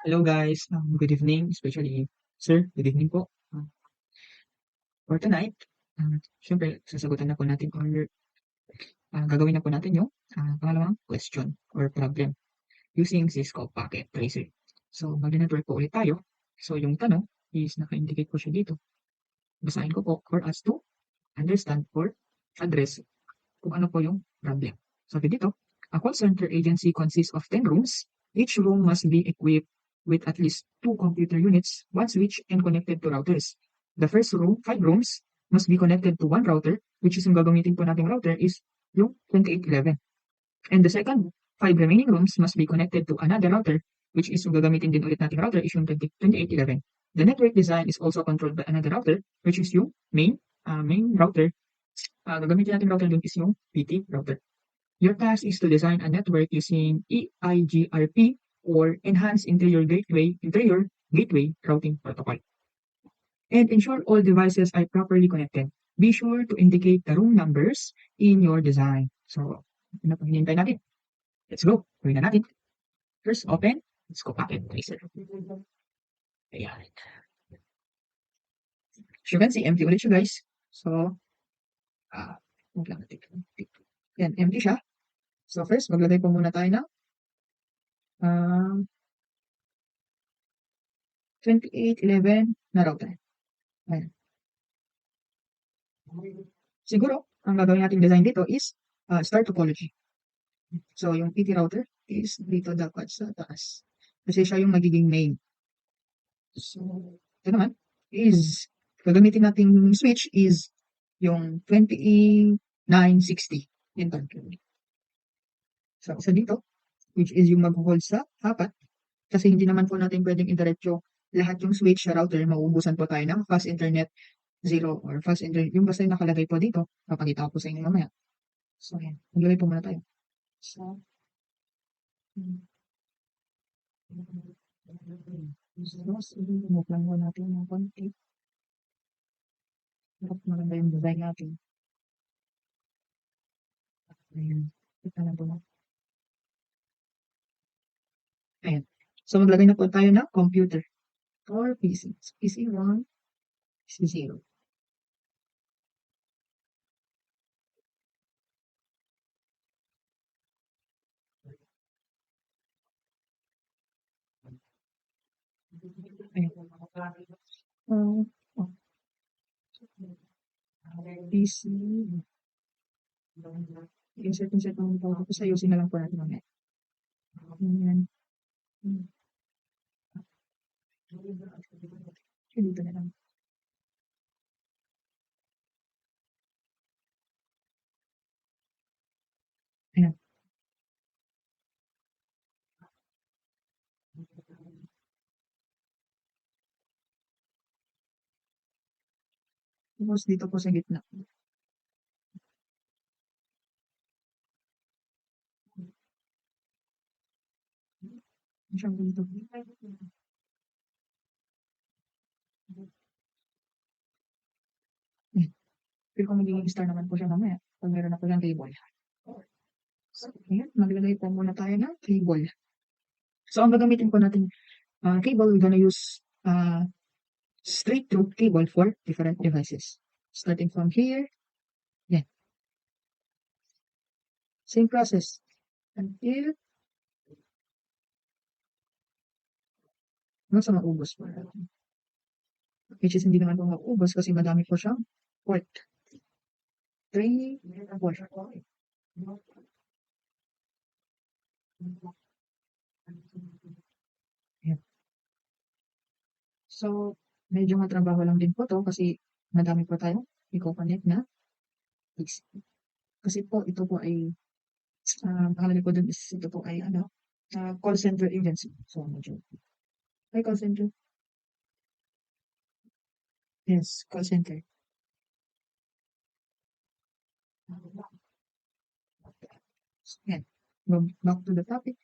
Hello guys, good evening, especially sir, good evening po. For tonight, syempre sasagutan na po natin or gagawin na po natin yung pangalawang question or problem using Cisco Packet Tracer. So, mag-network po ulit tayo. So, yung tanong is naka-indicate po siya dito. Basahin ko po for us to understand or address kung ano po yung problem. Sabi dito, a call center agency consists of 10 rooms. Each room must be equipped with at least 2 computer units, one switch, and connected to routers. The first room, 5 rooms, must be connected to one router, which is yung gagamitin po nating router is yung 2811. And the second 5 remaining rooms must be connected to another router, which is yung gagamitin din ulit nating router is yung 2811. The network design is also controlled by another router, which is yung main router. Gagamitin natin router dun is yung PT router. Your task is to design a network using EIGRP or Enhanced Interior Gateway Routing Protocol, and ensure all devices are properly connected. Be sure to indicate the room numbers in your design. So, ano pang hinihintay natin? Let's go. Gawin na natin. First, open. Let's go Packet Tracer. Ayan. As you can see, empty ulit siya guys. So, wag lang natin. Yan, empty siya. So first, maglagay po muna tayo ng 2811 na router. Ayan. Siguro, ang gagawin nating design dito is star topology. So, yung PT router is dito dapat sa taas. Kasi siya yung magiging main. So, ito naman is, gagamitin nating switch is yung 2960. Yan to. So, isa dito, which is yung mag-hold sa apat. Kasi hindi naman po natin pwedeng i-diretso lahat yung switch sa router. Mauubusan po tayo ng fast internet 0 or fast internet. Yung basta yung nakalagay po dito, papakita ko po sa inyo mamaya. So, yan. Maglagay po muna tayo. So, remove lang po natin ng konti. Dapat maganda yung design natin. Ayan. Kita na po na. Ayan. So, maglagay na po tayo ng computer or PC. So, PC 1, PC 0. Ayan. PC. Insert ang po ako sa ayusin na lang po natin mamaya. Ayan. Dito na lang. Ayan. Tapos dito po sa gitna. Siyang dito. Feel ko magiging star naman po siya mamaya pag meron na po siyang table. So, ayan, maglagay po muna tayo ng cable. So, ang gagamitin po natin cable, we're gonna use straight through cable for different devices. Starting from here, yan. Same process until sa maubos po. Which is hindi naman po maubos kasi madami po siyang port. 3, 4. Yan. So, medyo matrabaho lang din po to kasi madami po tayong i-connect na PC. Kasi po, ito po ay pangalan ko dun is ito po ay call center agency. So, medyo ay call center. Yes, call center. So, yan. Go back to the topic.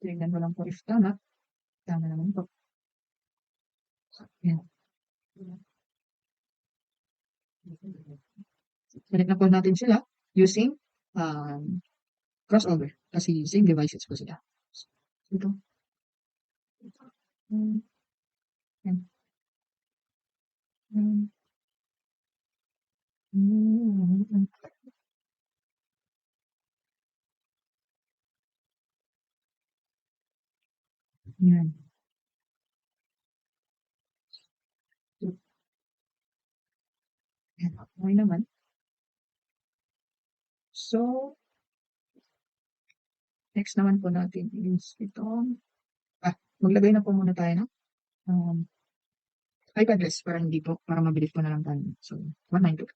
Tingnan mo lang po if tama. Tama naman po. So, yan. Connect na po natin sila using crossover kasi same devices po sila. So, ito. Hmm, yan. Hmm, mm. Yan. So, yan, okey naman. So, next naman po natin is itong maglagay na po muna tayo ng, um, IP address para hindi po para mabilis po na lang tayo. So, 192,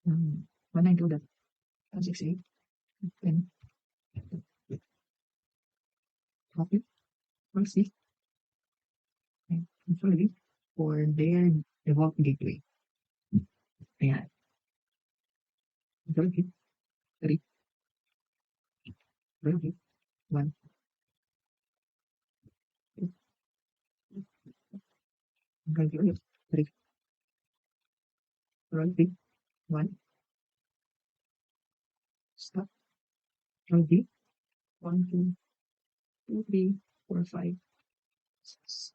192.168.10. Copy, proceed, and consolidate for their default gateway. Ayan, consolidate, 3, consolidate, 1, 2, consolidate, 3, consolidate, 1, stop, consolidate, 1, 2, 2, 3, 4, 5, 6,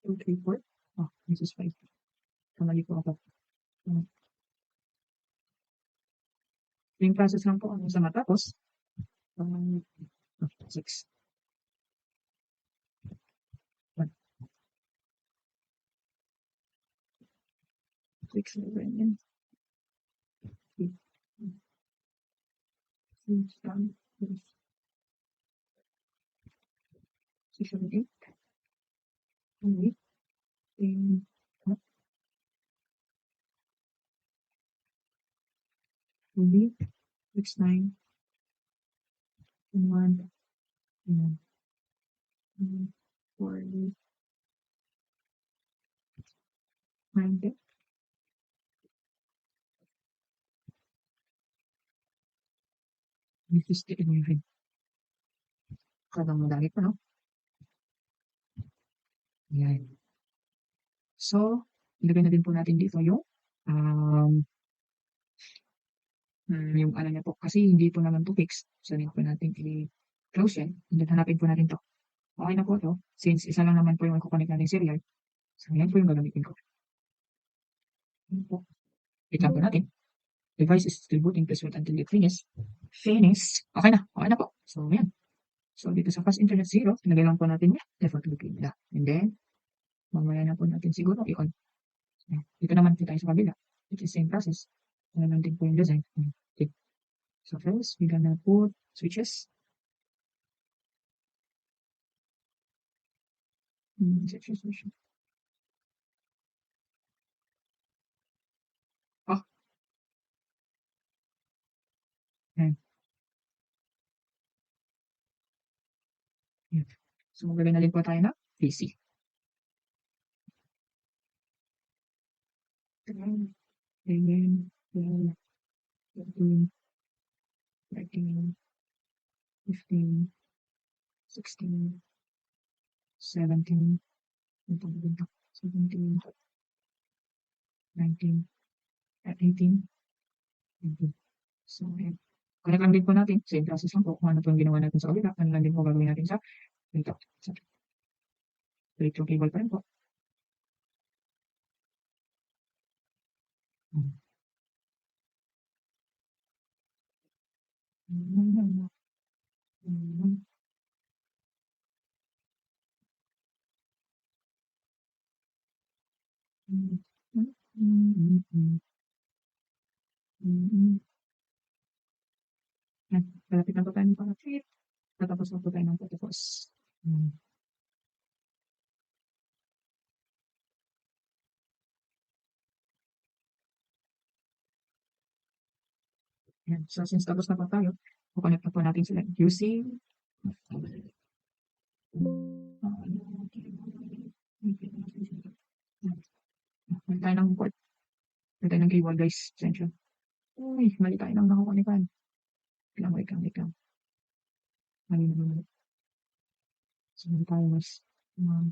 2, 3, 4. Oh, this is 5. Kamali po ako. Yung process lang po hanggang sa matapos. 6, 1, 6, 7, 8, 6, 7, 8, 8, 10, 2, 6, 9, 1, 4, 9, 10. This is the 11. Sobrang madami pa, no? Ayan. So, ilagay na din po natin dito um, yung ano niya po. Kasi hindi po naman to fixed. So, need po natin i-close yan. And then, hanapin po natin to. Okay na po to. Since isa lang naman po yung i-connect natin serial. So, yan po yung gagamitin ko. Yan po. Wait lang po natin. Device is still booting. Please wait until it finish. Finish. Okay na. Okay na po. So, yan. So, dito sa fast internet 0, ilagay lang po natin yan. Default booking nila. And then, mamaya na po natin siguro i-on. Dito naman po tayo sa kabila. It is same process. Ano lang din po yung design. Okay. So, first, we're gonna put switches. Switches. Oh, yan. Yan. So, maglagay na din po tayo ng PC. 10, 11, 12, 13, 14, 15, 16, 17, 17, 19, 18, 19. So, ayan. Connect lang din po natin. Same process lang po. Kung ano po yung ginawa natin sa kabila, ano lang din po gagawin natin sa dito. Sa electro cable pa rin po. Yan, malapit na po tayo ng palapit. Tatapos na po tayo ng patapos. Yan. So, since tapos na po tayo, kukonect na po natin sila using Mali tayo ng port. Mali tayo ng cable, guys. Pasensya. Uy, mali tayo ng nakakonikan. Wait lang. Mali na naman. So, mali tayo, guys.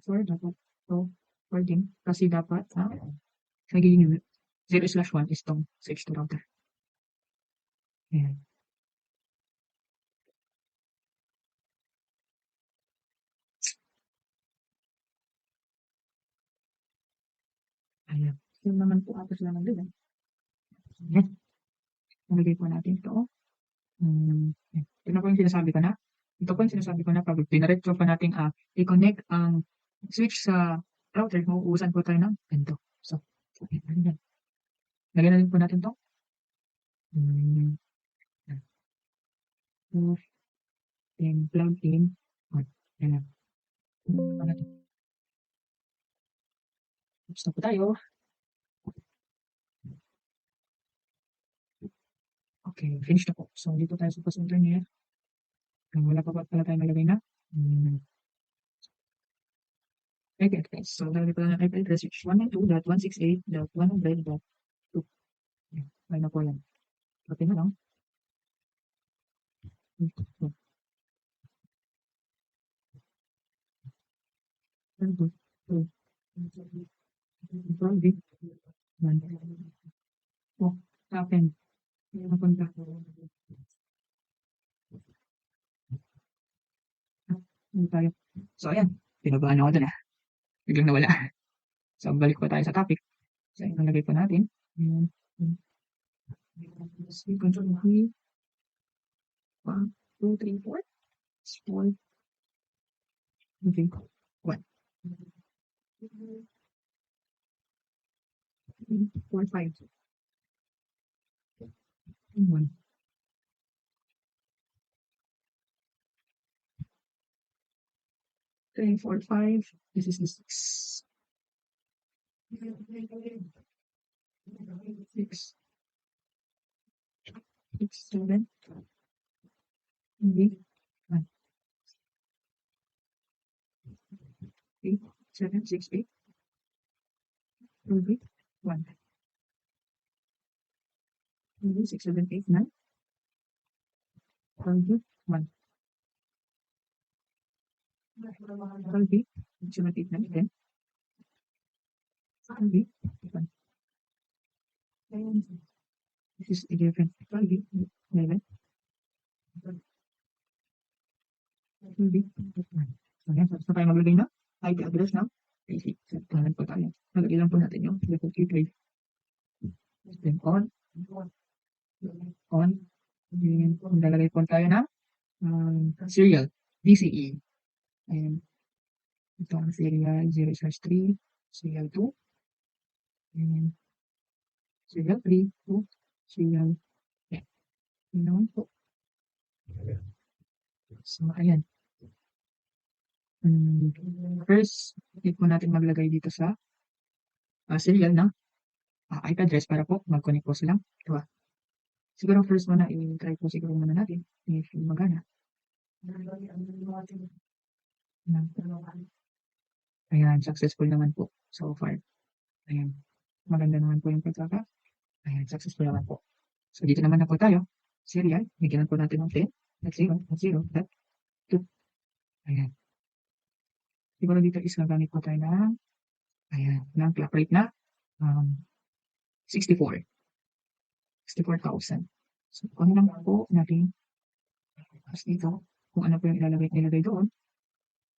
4 dapat. So, 4 din. Kasi dapat, nagiging 0/1 is tong sa H2 router. Ayan. Yun naman po ata sila nandun. Yan. Nalagay po natin ito. Yan. Ito na po yung sinasabi ko na. Ito po yung sinasabi ko na pag dinaretso pa natin i-connect ang switch sa router, mauubusan po tayo ng ganito. So, yan. Lagyan na rin po natin ito. Then plug in. Yan na. Tapos na po tayo. Okay, finish na po. So, dito tayo sa post internet. Wala pa pala tayo nalagay na. IP address. So, nalagay pa lang ng IP address which 192.168.100.2. Ay na po yan. Pati na lang. Oh, open. Napunta. Tayo. So, ayan. Pinabahan ako dun biglang nawala. So, balik pa tayo sa topic. So, nalagay po natin. Control key. 1, 2, 3, 4. 4. Okay. 1. 4, 5. 1. 3, 4, 5. This is the 6. 6. 6, 7. 8. 1. 8, 7, 6, 8. 2, 1. 2, 6, 7, 8, 9. 12, 1. 12, 7, 8, 9, 10. 12, 1. This is 11, 12, 11. 12, 1. So, yan. Tapos na tayo maglagay na IP address ng PC. So, tanan po tayo. Nalagay lang po natin yung level keypad. Then on. On. Then, nalagay po tayo na serial. DCE. And ito ang serial 0/3, serial 2, and serial 3, 2, serial 10. Yun naman po. So, ayan. First, need po natin maglagay dito sa serial ng IP address para po mag-connect po silang dalawa. Siguro first muna, i-try po siguro muna natin if magana. Ayan, successful naman po so far. Ayan, maganda naman po yung pagkaka. Ayan, successful naman po. So, dito naman na po tayo. Serial, bigyan po natin ng 10, at 0, at 0, at 2. Ayan. Siguro dito is nagamit po tayo ng, ayan, ng clock rate na 64. 64,000. So, kung ano lang po natin, as dito, kung ano po yung ilalagay doon,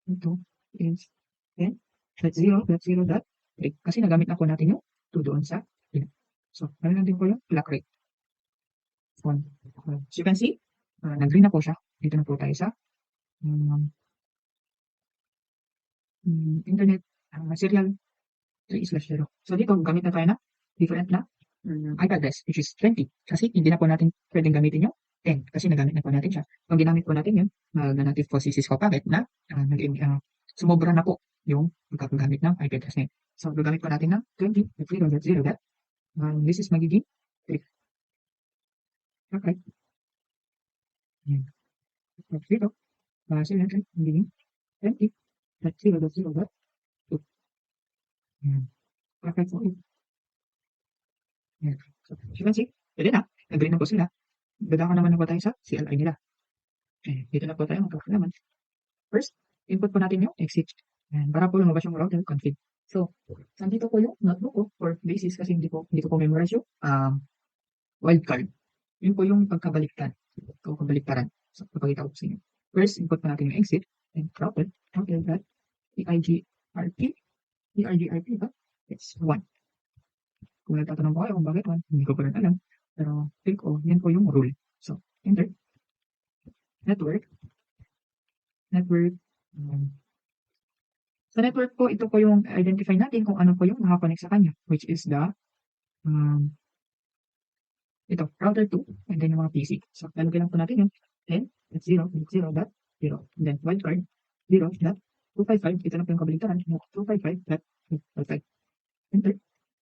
ito is 10, dot 0, dot 0, dot 3. Kasi nagamit na po natin yung 2 doon sa pin. So, ano lang din po yung clock rate. So, as you can see, nag-green na po siya. Dito na po tayo sa internet serial 3/0. So, dito, gamit na tayo na different na IP address, which is 20. Kasi hindi na po natin pwedeng gamitin yung 10 kasi nagamit na po natin siya. Kung ginamit po natin yun, mag-native po si Cisco Packet na sumobra na po yung pagkagamit ng IP address niya. So, gagamit po natin ng 20.0.0. This is magiging 3. Okay. Yan. Tapos dito, serial 3, magiging 20.0.0.2. Yan. Okay, so, yan. So, as you can see, pwede na. Agree na po sila. Dadako naman na po tayo sa CLI nila. Okay, dito na po tayo magkakalaman. First, input po natin yung exit. Ayan, para po lumabas yung router config. So, nandito po yung notebook ko for basis kasi hindi ko po memorize yung wildcard. Yun po yung pagkabaliktaran. So, papakita ko sa inyo. First, input po natin yung exit. And router that EIGRP ba? It's 1. Kung nagtatanong po kayo kung bakit 1, hindi ko pa rin alam. Pero feel ko, yan po yung rule. So, enter. Network. Network. Sa network po, ito po yung identify natin kung ano po yung nakakonect sa kanya, which is the ito, router 2, and then yung mga PC. So, lalagay lang po natin yung 10.0.0.0, and then wildcard 0.255, ito na po yung kabaligtaran, 255.255. Enter.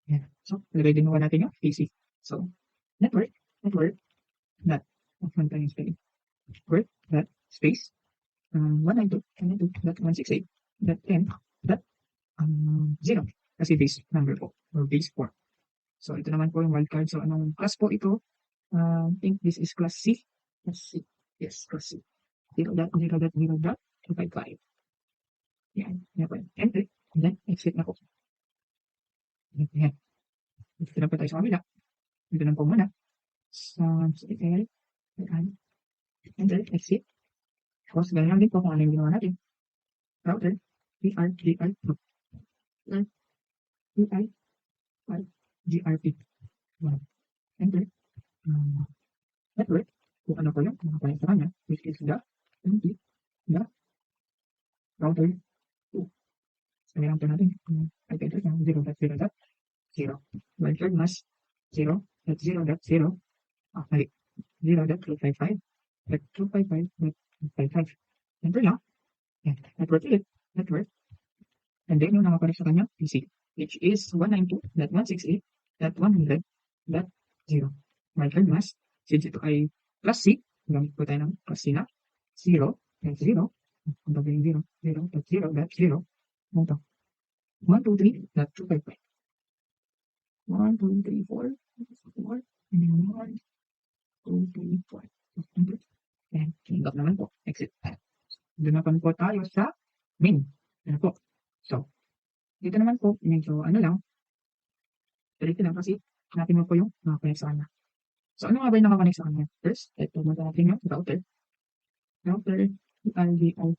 Yan. So, lagay din mo natin yung PC. So, network, dot, network, dot, space, 192.168.10.0, kasi base number po, or base 4. So, ito naman po yung wildcard. So, anong class po ito? I think this is class C. Class C. Yes, class C. 0.0.0.255. Yan. Yan po. Enter. And then, exit na po. Yan. Dito na po tayo sa kabila. Dito na po muna. Sa email. Enter. Exit. Tapos, ganyan lang din po kung ano yung ginawa natin. Router. GRP. Enter. Network. Kung ano po yung nakapalit sa kanya, which is the router 2. So, meron po natin. Enter ng 0.0.0. Wildcard mas 0.0.0. Mali. 0.255.255.255. Enter lang. Yan. Network ulit. Network. And then yung nakapalit sa kanya, PC, which is 192.168.100.0. Wildcard mas, since ito ay plus C, gamit po tayo ng plus C na 0.0, ang bagay yung 0.0.0, ano to? 123.255. 1, 2, 3, 4, 4, and then 1, 2, 3, 4. Yan, kinigap naman po. Exit. Doon naman po tayo sa main. Yan po. So, dito naman po, medyo ano lang, dito lang kasi hanapin mo po yung nakakonect sa kanya. So, ano nga ba yung nakakonect sa kanya? First, ito mo natin yung router. Router, ERVI1.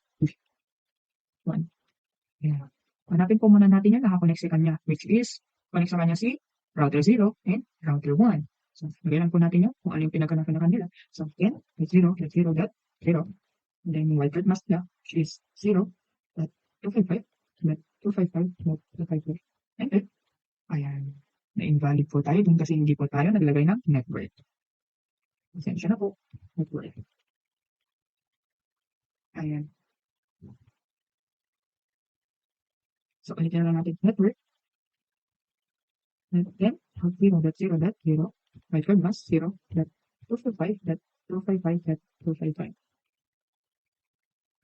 Yan. Hanapin po muna natin yung nakakonect sa kanya, which is, connect sa kanya si router 0 and router 1. So, lagyan po natin yung kung ano yung pinagkanakan na kanila. So, 10.0.0.0, and then yung wildcard mask na, which is 0.255.255.255. Enter. Ayan. Na-invalid po tayo dun kasi hindi po tayo naglagay ng network. Pasensya na po. Network. Ayan. So, ulitin na lang natin network. And then, 0.0.0, wildcard mask 0.255.255.255.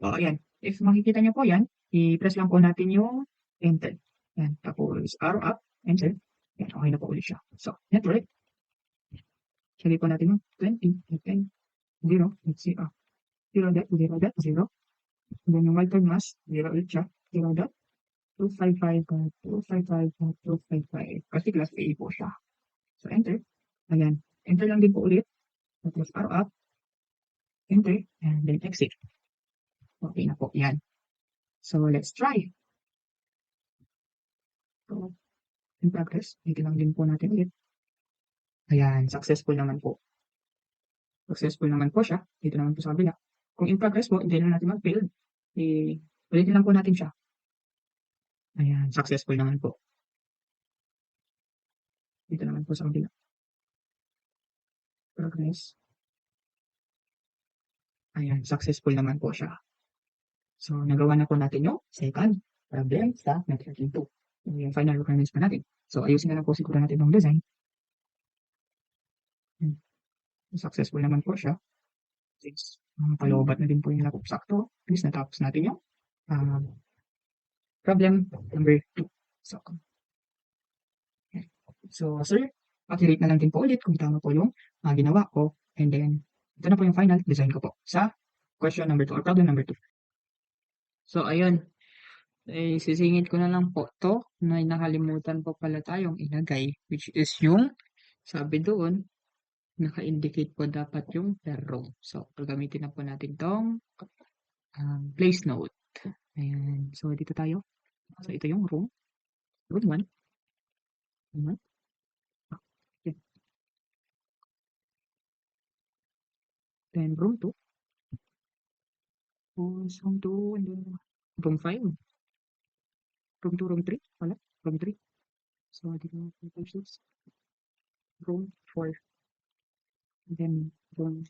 So, ayan. If makikita nyo po yan, i-press lang po natin yung enter. Yan. Tapos, arrow up, enter. Yan. Okay na po ulit siya. So, network. Sabi po natin yung 20.10.0.0. 0.0.0. Then yung wildcard mask, 0 ulit siya. 0.255.255.255. Kasi class A po siya. So, enter. Ayan. Enter lang din po ulit. Tapos, arrow up. Enter. And then exit. Okay na po. Yan. So, let's try. So, in progress. Dito lang din po natin ulit. Ayan. Successful naman po. Successful naman po siya. Dito naman po sa kabila. Kung in progress po, hindi na natin mag-failed. Ulitin lang po natin siya. Ayan. Successful naman po. Dito naman po sa kabila. Progress. Ayan. Successful naman po siya. So, nagawa na po natin yung second problem sa networking 2. Yung final requirements pa natin. So, ayusin na lang po siguro natin yung design. Successful naman po siya. Since paloobat na din po yung laptop sakto, please natapos natin yung problem number 2. So, sir, pakirate na lang din po ulit kung tama po yung ginawa ko. And then, ito na po yung final design ko po sa question number 2 or problem number 2. So, ayun. Sisingit ko na lang po to na nakalimutan po pala tayong ilagay, which is yung sabi doon, naka-indicate po dapat yung per row. So, gagamitin na po natin tong place note. Ayan. So, dito tayo. So, ito yung room. Room 1. then room 2, tapos room 2, and then room 5, room 2, room 3, wala, room 3. So, dito na 4, 5, 6, room 4, and then room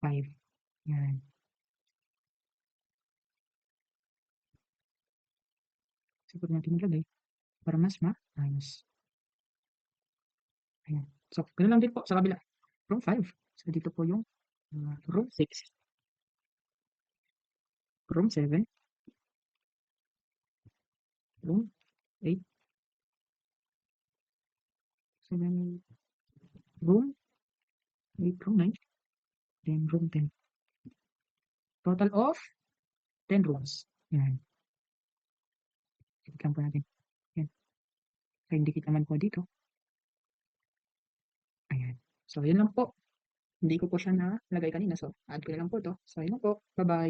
5. Yan. Siguro natin ilagay para mas maayos. Ayan. So, gano'n lang din po sa kabila. Room 5. So, dito po yung room 6, room 7, room 8, 7, room 8, room 9, then room 10. Total of 10 rooms. Yan. Tikman po natin. Yan. Ka-indicate naman po dito. Ayan. So, yun lang po. Hindi ko po siya nalagay kanina. So, add ko na lang po ito. So, yun lang po. Bye-bye.